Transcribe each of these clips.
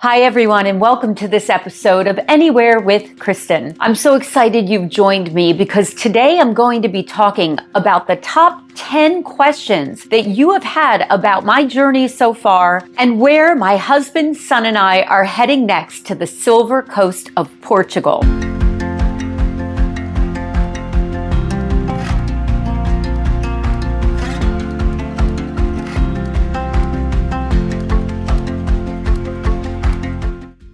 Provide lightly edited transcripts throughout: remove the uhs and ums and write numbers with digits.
Hi, everyone, and welcome to this episode of Anywhere with Kristen. I'm so excited you've joined me because today I'm going to be talking about the top 10 questions that you have had about my journey so far and where my husband, son, and I are heading next to the Silver Coast of Portugal.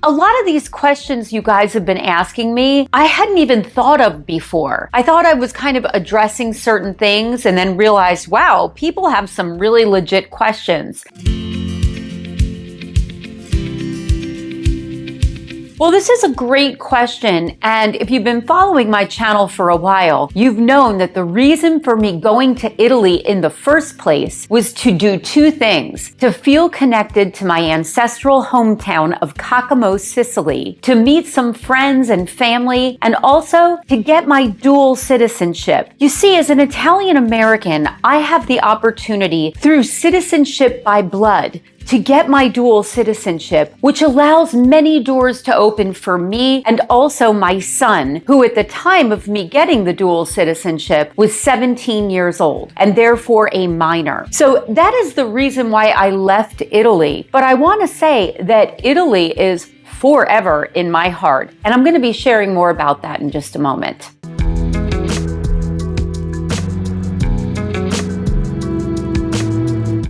A lot of these questions you guys have been asking me, I hadn't even thought of before. I thought I was kind of addressing certain things and then realized, wow, people have some really legit questions. Well, this is a great question, and if you've been following my channel for a while, you've known that the reason for me going to Italy in the first place was to do two things: to feel connected to my ancestral hometown of Cacamo, Sicily, to meet some friends and family, and also to get my dual citizenship. You see, as an Italian American, I have the opportunity through citizenship by blood to get my dual citizenship, which allows many doors to open for me and also my son, who at the time of me getting the dual citizenship was 17 years old and therefore a minor. So that is the reason why I left Italy. But I want to say that Italy is forever in my heart, and I'm going to be sharing more about that in just a moment.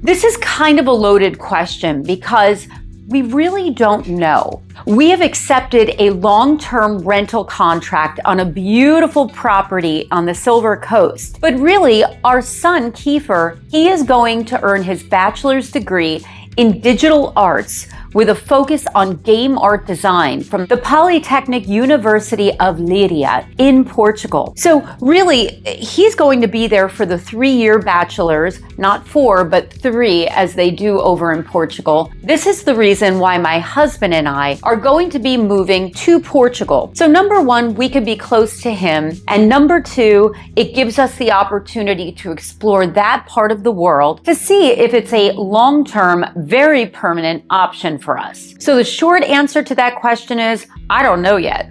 This is kind of a loaded question because we really don't know. We have accepted a long-term rental contract on a beautiful property on the Silver Coast. But really, our son, Kiefer, he is going to earn his bachelor's degree in digital arts with a focus on game art design from the Polytechnic University of Leiria in Portugal. So really, he's going to be there for the 3-year bachelor's, not 4, but 3 as they do over in Portugal. This is the reason why my husband and I are going to be moving to Portugal. So number 1, we could be close to him. And number 2, it gives us the opportunity to explore that part of the world to see if it's a long-term, very permanent option for us. So the short answer to that question is, I don't know yet.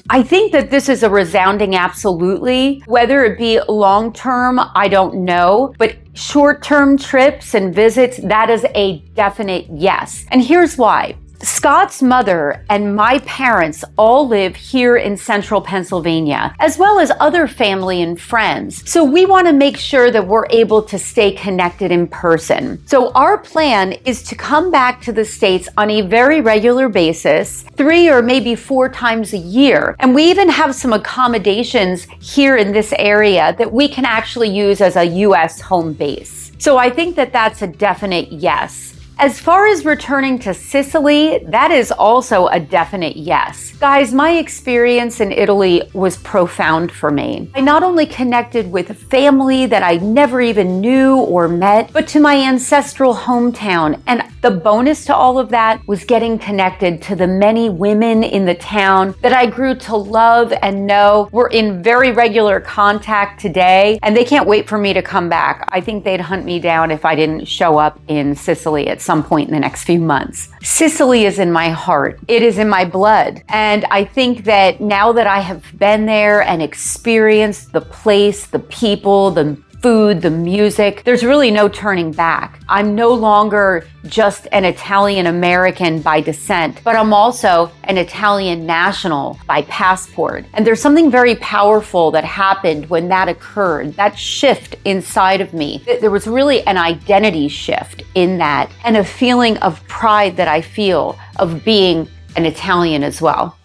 I think that this is a resounding absolutely. Whether it be long-term, I don't know, but short-term trips and visits, that is a definite yes. And here's why. Scott's mother and my parents all live here in central Pennsylvania, as well as other family and friends. So we want to make sure that we're able to stay connected in person. So our plan is to come back to the States on a very regular basis, 3 or maybe 4 times a year. And we even have some accommodations here in this area that we can actually use as a U.S. home base. So I think that that's a definite yes. As far as returning to Sicily, that is also a definite yes. Guys, my experience in Italy was profound for me. I not only connected with family that I never even knew or met, but to my ancestral hometown. And the bonus to all of that was getting connected to the many women in the town that I grew to love and know. We're in very regular contact today, and they can't wait for me to come back. I think they'd hunt me down if I didn't show up in Sicily at some point in the next few months. Sicily is in my heart. It is in my blood. And I think that now that I have been there and experienced the place, the people, the food, the music, there's really no turning back. I'm no longer just an Italian American by descent, but I'm also an Italian national by passport. And there's something very powerful that happened when that occurred, that shift inside of me. There was really an identity shift in that and a feeling of pride that I feel of being an Italian as well.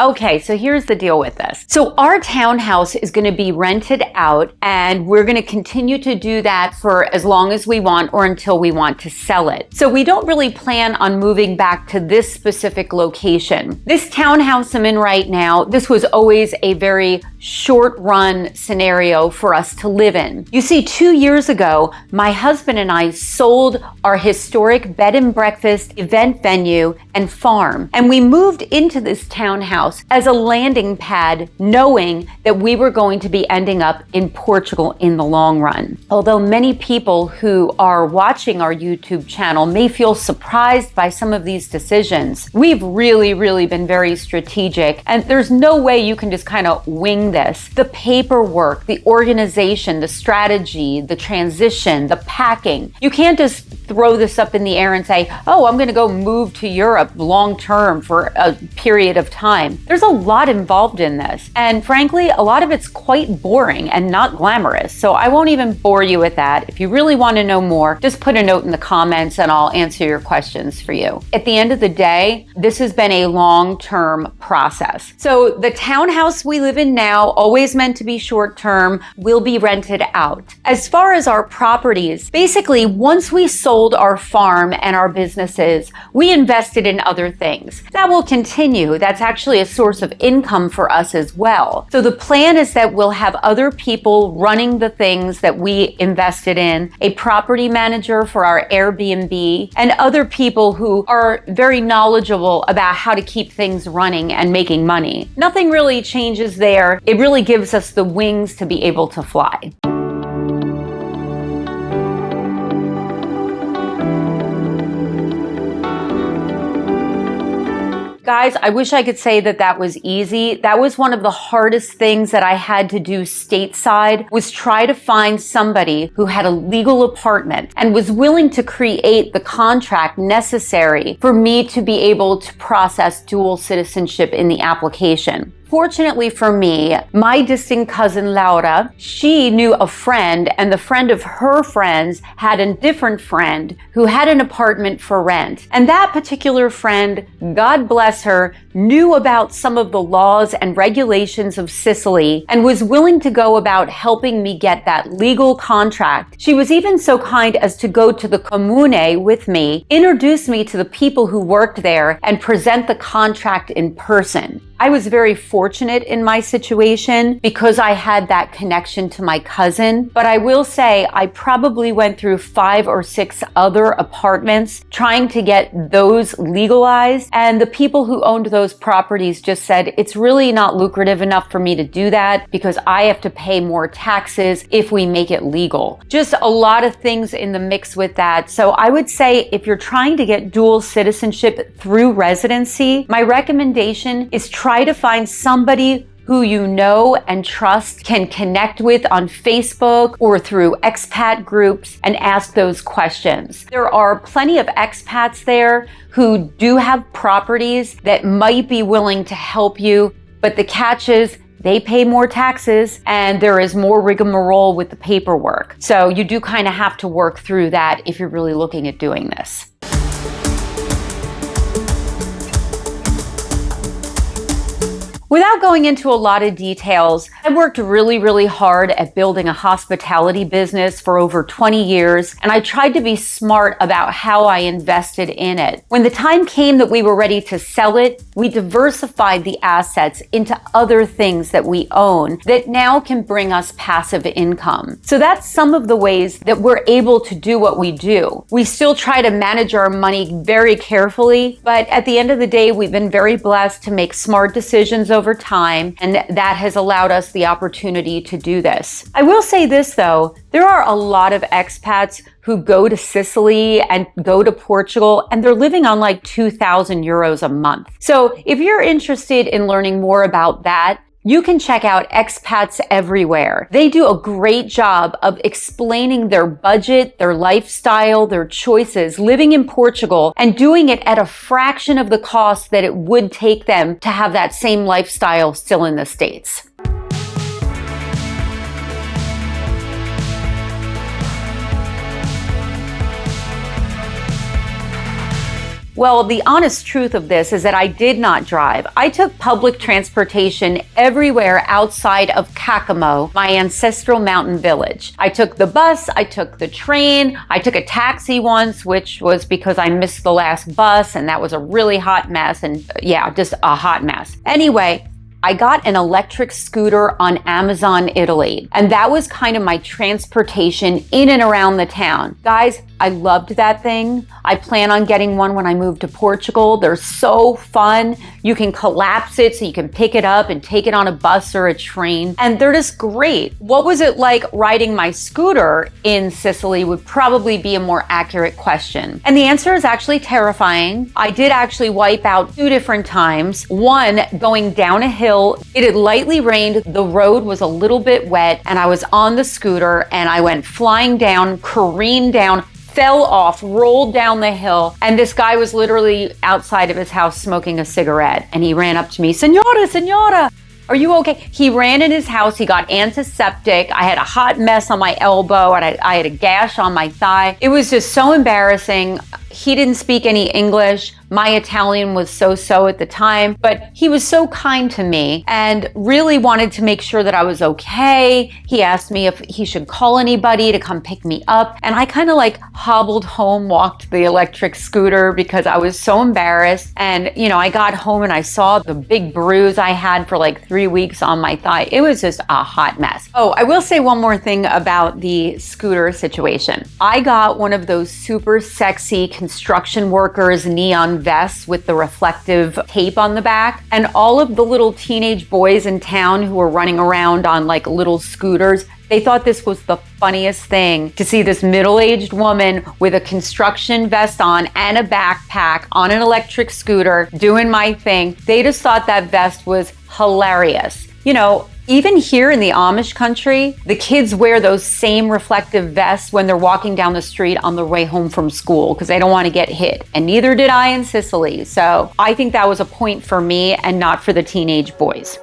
Okay, so here's the deal with this. So our townhouse is going to be rented out, and we're going to continue to do that for as long as we want or until we want to sell it. So we don't really plan on moving back to this specific location. This townhouse I'm in right now, this was always a very short run scenario for us to live in. You see, 2 years ago, my husband and I sold our historic bed and breakfast, event venue, and farm. And we moved into this townhouse as a landing pad, knowing that we were going to be ending up in Portugal in the long run. Although many people who are watching our YouTube channel may feel surprised by some of these decisions, we've really been very strategic, and there's no way you can just kind of wing this. The paperwork, the organization, the strategy, the transition, the packing. You can't just throw this up in the air and say, oh, I'm going to go move to Europe long term for a period of time. There's a lot involved in this. And frankly, a lot of it's quite boring and not glamorous. So I won't even bore you with that. If you really want to know more, just put a note in the comments and I'll answer your questions for you. At the end of the day, this has been a long-term process. So the townhouse we live in now, always meant to be short-term, will be rented out. As far as our properties, basically, once we sold our farm and our businesses, we invested in other things. That will continue. That's actually a source of income for us as well. So the plan is that we'll have other people running the things that we invested in, a property manager for our Airbnb, and other people who are very knowledgeable about how to keep things running and making money. Nothing really changes there. It really gives us the wings to be able to fly. Guys, I wish I could say that that was easy. That was one of the hardest things that I had to do stateside, was try to find somebody who had a legal apartment and was willing to create the contract necessary for me to be able to process dual citizenship in the application. Fortunately for me, my distant cousin Laura, she knew a friend, and the friend of her friends had a different friend who had an apartment for rent. And that particular friend, God bless her, knew about some of the laws and regulations of Sicily and was willing to go about helping me get that legal contract. She was even so kind as to go to the comune with me, introduce me to the people who worked there, and present the contract in person. I was very fortunate in my situation because I had that connection to my cousin, but I will say I probably went through 5 or 6 other apartments trying to get those legalized, and the people who owned those properties just said it's really not lucrative enough for me to do that because I have to pay more taxes if we make it legal. Just a lot of things in the mix with that. So I would say if you're trying to get dual citizenship through residency, my recommendation is try to find somebody who you know and trust, can connect with on Facebook or through expat groups, and ask those questions. There are plenty of expats there who do have properties that might be willing to help you, but the catch is they pay more taxes and there is more rigmarole with the paperwork. So you do kind of have to work through that if you're really looking at doing this. Without going into a lot of details, I worked really hard at building a hospitality business for over 20 years, and I tried to be smart about how I invested in it. When the time came that we were ready to sell it, we diversified the assets into other things that we own that now can bring us passive income. So that's some of the ways that we're able to do what we do. We still try to manage our money very carefully, but at the end of the day, we've been very blessed to make smart decisions over time, and that has allowed us the opportunity to do this. I will say this though, there are a lot of expats who go to Sicily and go to Portugal, and they're living on like 2,000 euros a month. So if you're interested in learning more about that, you can check out Expats Everywhere. They do a great job of explaining their budget, their lifestyle, their choices living in Portugal, and doing it at a fraction of the cost that it would take them to have that same lifestyle still in the States. Well, the honest truth of this is that I did not drive. I took public transportation everywhere outside of Kakamo, my ancestral mountain village. I took the bus, I took the train, I took a taxi once, which was because I missed the last bus, and that was a really hot mess, and yeah, just a hot mess. Anyway, I got an electric scooter on Amazon, Italy, and that was kind of my transportation in and around the town. Guys, I loved that thing. I plan on getting one when I move to Portugal. They're so fun. You can collapse it so you can pick it up and take it on a bus or a train, and they're just great. What was it like riding my scooter in Sicily would probably be a more accurate question. And the answer is actually terrifying. I did actually wipe out 2 different times. One, going down a hill. It had lightly rained, the road was a little bit wet, and I was on the scooter and I went flying down, careened down, fell off, rolled down the hill, and this guy was literally outside of his house smoking a cigarette, and he ran up to me, Senora, are you okay? He ran in his house, he got antiseptic, I had a hot mess on my elbow, and I had a gash on my thigh. It was just so embarrassing. He didn't speak any English. My Italian was so-so at the time, but he was so kind to me and really wanted to make sure that I was okay. He asked me if he should call anybody to come pick me up, and I kind of like hobbled home, walked the electric scooter because I was so embarrassed. And you know, I got home and I saw the big bruise I had for like 3 weeks on my thigh. It was just a hot mess. Oh, I will say one more thing about the scooter situation. I got one of those super sexy construction workers neon vests with the reflective tape on the back, and all of the little teenage boys in town who were running around on like little scooters, they thought this was the funniest thing to see this middle-aged woman with a construction vest on and a backpack on an electric scooter doing my thing. They just thought that vest was hilarious. You know, even here in the Amish country, the kids wear those same reflective vests when they're walking down the street on their way home from school because they don't want to get hit. And neither did I in Sicily. So I think that was a point for me and not for the teenage boys.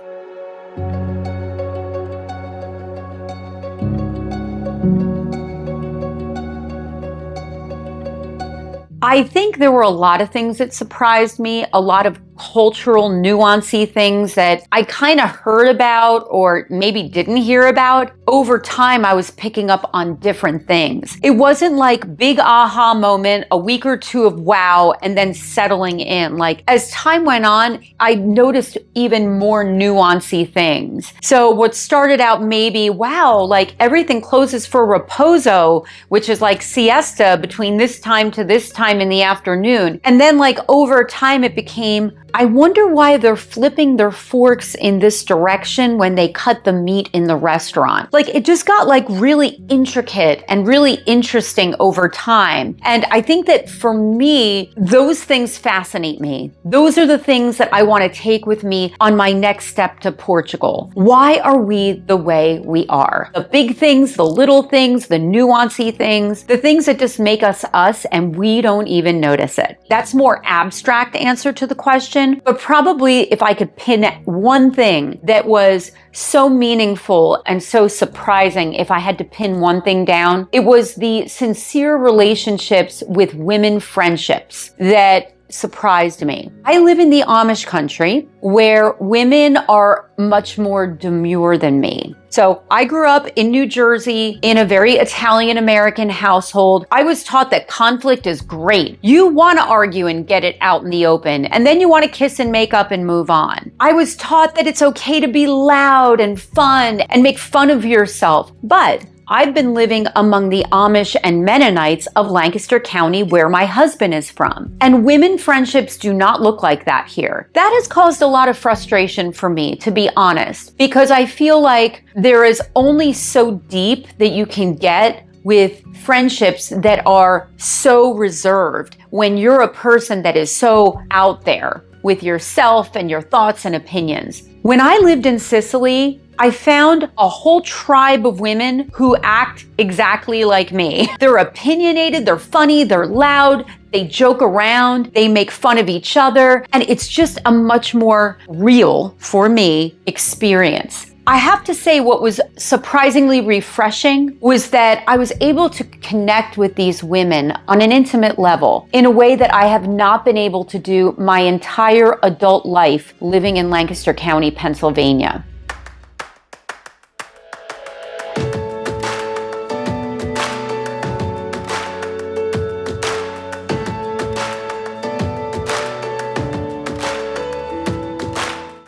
I think there were a lot of things that surprised me, a lot of cultural nuancy things that I kind of heard about or maybe didn't hear about. Over time, I was picking up on different things. It wasn't like big aha moment, a week or two of wow, and then settling in. Like as time went on, I noticed even more nuancy things. So what started out maybe, wow, like everything closes for reposo, which is like siesta between this time to this time in the afternoon. And then like over time, it became, I wonder why they're flipping their forks in this direction when they cut the meat in the restaurant. Like it just got like really intricate and really interesting over time. And I think that for me, those things fascinate me. Those are the things that I want to take with me on my next step to Portugal. Why are we the way we are? The big things, the little things, the nuancy things, the things that just make us us and we don't even notice it. That's more abstract answer to the question. But probably if I could pin one thing that was so meaningful and so surprising, if I had to pin one thing down, it was the sincere relationships with women friendships that surprised me. I live in the Amish country where women are much more demure than me. So I grew up in New Jersey in a very Italian-American household. I was taught that conflict is great. You want to argue and get it out in the open, and then you want to kiss and make up and move on. I was taught that it's okay to be loud and fun and make fun of yourself. But I've been living among the Amish and Mennonites of Lancaster County, where my husband is from. And women friendships do not look like that here. That has caused a lot of frustration for me, to be honest, because I feel like there is only so deep that you can get with friendships that are so reserved when you're a person that is so out there with yourself and your thoughts and opinions. When I lived in Sicily, I found a whole tribe of women who act exactly like me. They're opinionated, they're funny, they're loud, they joke around, they make fun of each other, and it's just a much more real, for me, experience. I have to say what was surprisingly refreshing was that I was able to connect with these women on an intimate level in a way that I have not been able to do my entire adult life living in Lancaster County, Pennsylvania.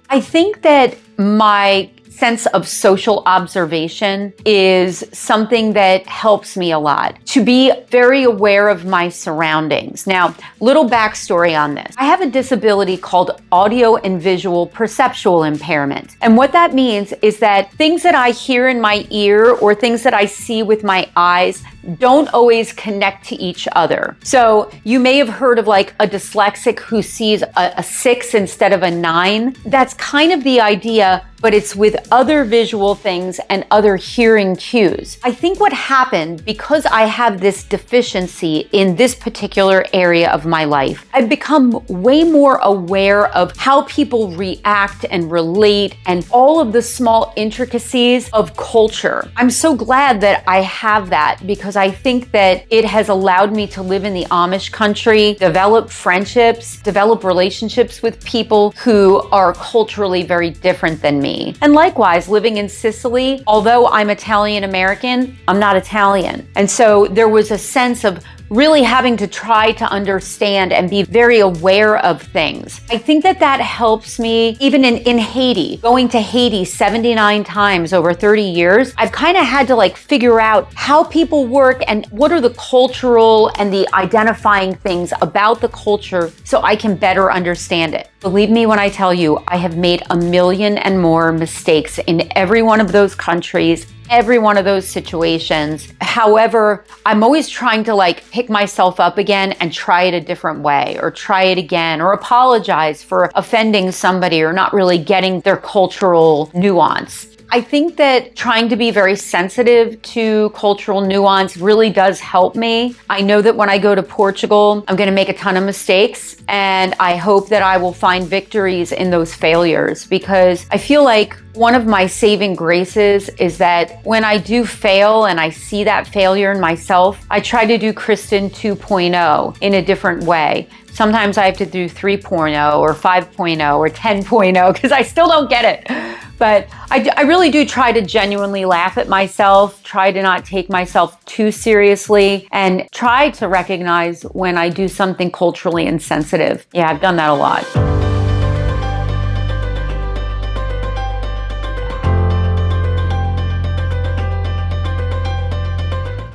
I think that my sense of social observation is something that helps me a lot. To be very aware of my surroundings. Now, little backstory on this. I have a disability called audio and visual perceptual impairment. And what that means is that things that I hear in my ear or things that I see with my eyes don't always connect to each other. So you may have heard of like a dyslexic who sees a 6 instead of a 9. That's kind of the idea, but it's with other visual things and other hearing cues. I think what happened, because I have this deficiency in this particular area of my life, I've become way more aware of how people react and relate and all of the small intricacies of culture. I'm so glad that I have that, because I think that it has allowed me to live in the Amish country, develop friendships, develop relationships with people who are culturally very different than me. And likewise, living in Sicily, although I'm Italian American, I'm not Italian. And so there was a sense of really having to try to understand and be very aware of things. I think that that helps me even in Haiti. Going to Haiti 79 times over 30 years, I've kind of had to like figure out how people work and what are the cultural and the identifying things about the culture so I can better understand it. Believe me when I tell you, I have made a million and more mistakes in every one of those countries, every one of those situations. However, I'm always trying to like pick myself up again and try it a different way, or try it again, or apologize for offending somebody or not really getting their cultural nuance. I think that trying to be very sensitive to cultural nuance really does help me. I know that when I go to Portugal, I'm going to make a ton of mistakes, and I hope that I will find victories in those failures, because I feel like one of my saving graces is that when I do fail and I see that failure in myself, I try to do Kristen 2.0 in a different way. Sometimes I have to do 3.0 or 5.0 or 10.0 because I still don't get it. But I really do try to genuinely laugh at myself, try to not take myself too seriously, and try to recognize when I do something culturally insensitive. Yeah, I've done that a lot.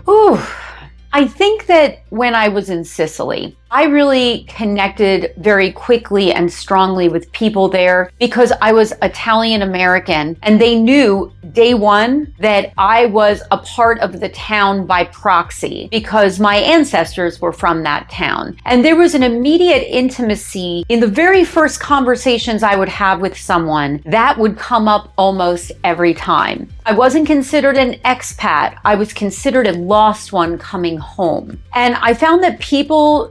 Ooh, I think that when I was in Sicily, I really connected very quickly and strongly with people there because I was Italian American, and they knew day one that I was a part of the town by proxy because my ancestors were from that town. And there was an immediate intimacy in the very first conversations I would have with someone that would come up almost every time. I wasn't considered an expat. I was considered a lost one coming home. And I found that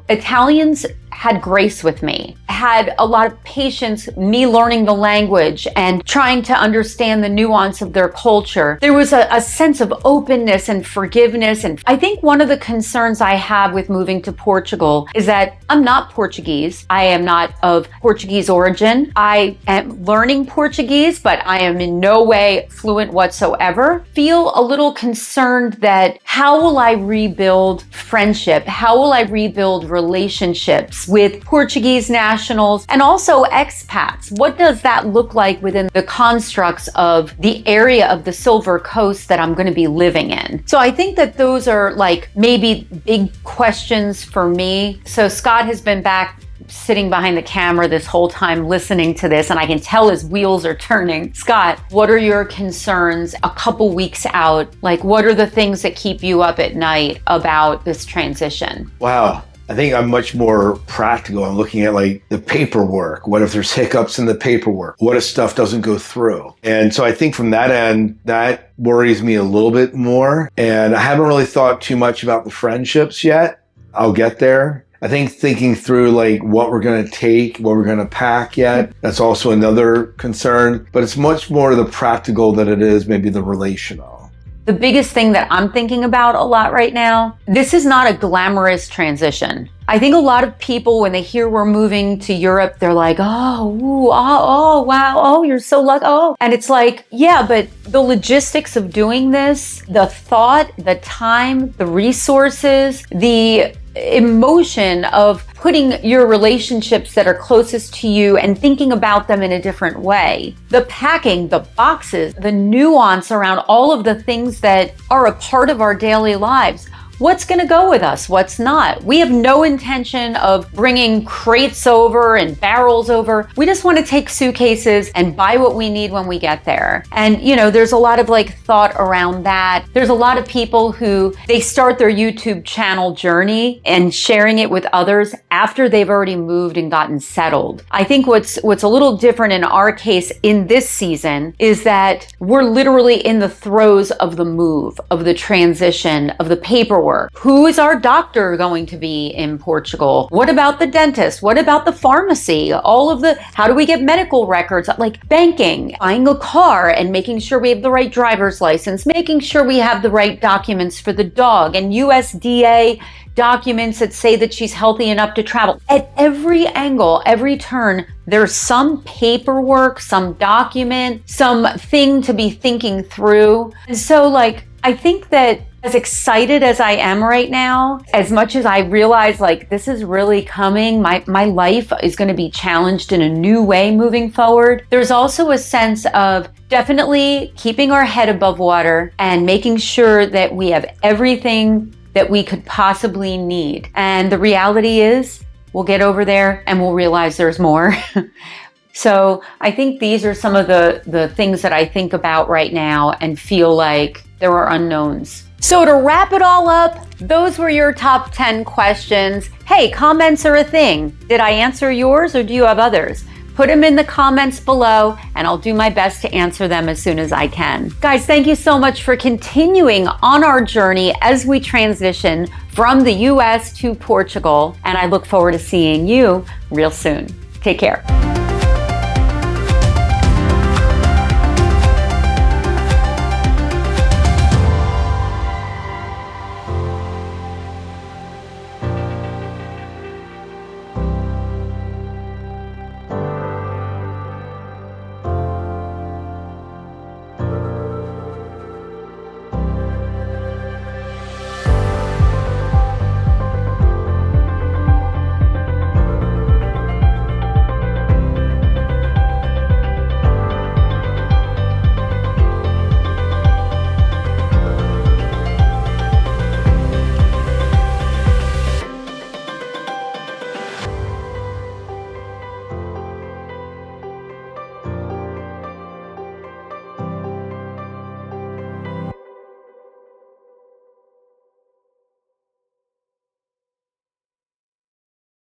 Italians had grace with me, had a lot of patience, me learning the language and trying to understand the nuance of their culture. There was a sense of openness and forgiveness. And I think one of the concerns I have with moving to Portugal is that I'm not Portuguese. I am not of Portuguese origin. I am learning Portuguese, but I am in no way fluent whatsoever. Feel a little concerned that how will I rebuild friendship? How will I rebuild relationships with Portuguese nationals and also expats? What does that look like within the constructs of the area of the Silver Coast that I'm going to be living in? So I think that those are like maybe big questions for me. So Scott has been back sitting behind the camera this whole time listening to this, and I can tell his wheels are turning. Scott, what are your concerns a couple weeks out? Like, what are the things that keep you up at night about this transition? Wow. I think I'm much more practical. I'm looking at like the paperwork. What if there's hiccups in the paperwork? What if stuff doesn't go through? And so I think from that end, that worries me a little bit more. And I haven't really thought too much about the friendships yet. I'll get there. I think thinking through like what we're going to take, what we're going to pack yet, that's also another concern. But it's much more the practical than it is maybe the relational. The biggest thing that I'm thinking about a lot right now, this is not a glamorous transition. I think a lot of people, when they hear we're moving to Europe, they're like, oh, ooh, oh, wow, oh, you're so lucky, oh. And it's like, yeah, but the logistics of doing this, the thought, the time, the resources, the emotion of putting your relationships that are closest to you and thinking about them in a different way. The packing, the boxes, the nuance around all of the things that are a part of our daily lives. What's going to go with us? What's not? We have no intention of bringing crates over and barrels over. We just want to take suitcases and buy what we need when we get there. And, you know, there's a lot of like thought around that. There's a lot of people who they start their YouTube channel journey and sharing it with others after they've already moved and gotten settled. I think what's a little different in our case in this season is that we're literally in the throes of the move, of the transition, of the paperwork. Who is our doctor going to be in Portugal? What about the dentist? What about the pharmacy? How do we get medical records? Like banking, buying a car and making sure we have the right driver's license, making sure we have the right documents for the dog and USDA documents that say that she's healthy enough to travel. At every angle, every turn, there's some paperwork, some document, something to be thinking through. And so like, I think that as excited as I am right now, as much as I realize like this is really coming, my life is going to be challenged in a new way moving forward, there's also a sense of definitely keeping our head above water and making sure that we have everything that we could possibly need. And the reality is we'll get over there and we'll realize there's more. So I think these are some of the things that I think about right now and feel like there are unknowns. So to wrap it all up, those were your top 10 questions. Hey, comments are a thing. Did I answer yours or do you have others? Put them in the comments below and I'll do my best to answer them as soon as I can. Guys, thank you so much for continuing on our journey as we transition from the US to Portugal. And I look forward to seeing you real soon. Take care.